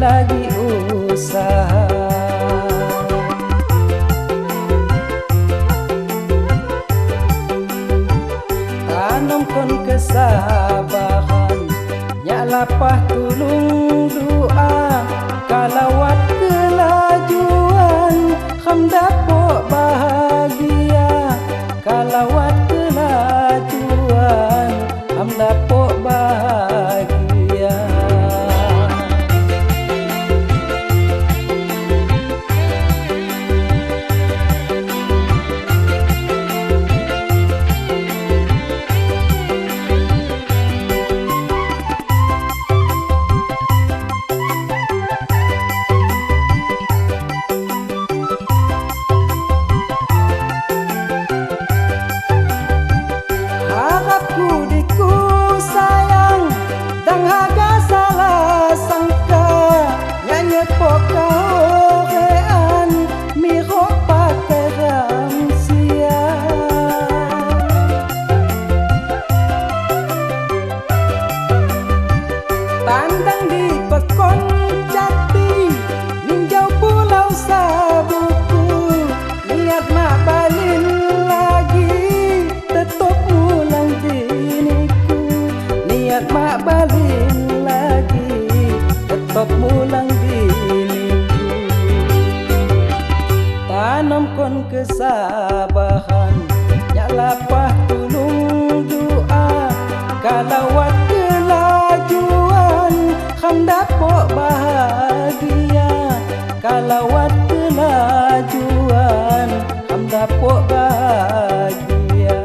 lagi usaha. Tanamkan kesabaran, nya lapah tulung doa, kalawat kelajuan, kham dapok bahagia. Kalawat kelajuan, kham dapok bahagia. Harapku diku sayang, dang haga salah sangka, nyanyi pokaorean, mirok pakai ramsia. Tandang di pekon jati, ninjau pulau sabuku, niat mak balin lagi, tetap mulang diniku. Niat mak balin lagi, tetap mulang diniku. Tanamkan kesabaran, nya lapah tulung doa, kalawat kelajuan, kham dapok bahagia. Kalawat kelajuan, kham dapok bahagia.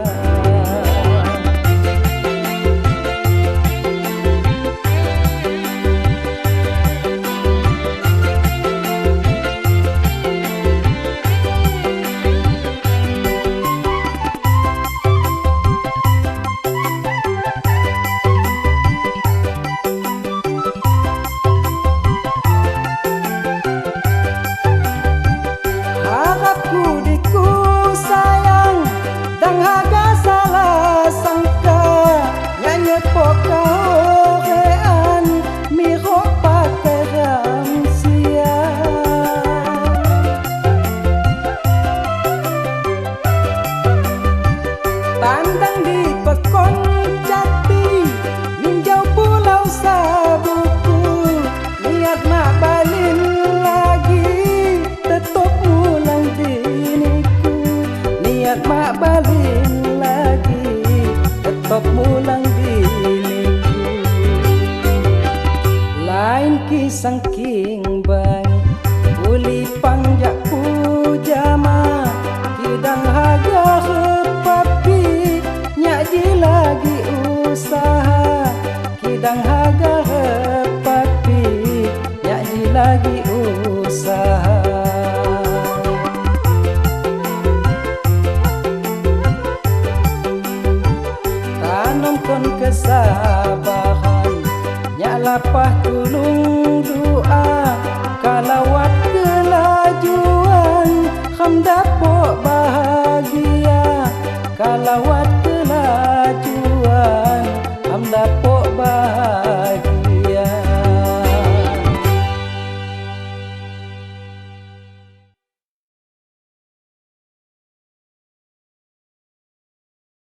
Harapku diku sayang, dang haga salah sangka, nyanyi pokaorean, mirok pakai ramsia. Tandang di pekon jati, ninjau pulau sabuku, niat mak balin lagi, tetap mulang diniku. Niat mak balin lagi, tetap mulang diniku. Lain kisang king bangi, uli pangjak pujama, kidang haga hepapi, nyaji lagi usaha. Kidang haga hepapi, nyaji lagi usaha.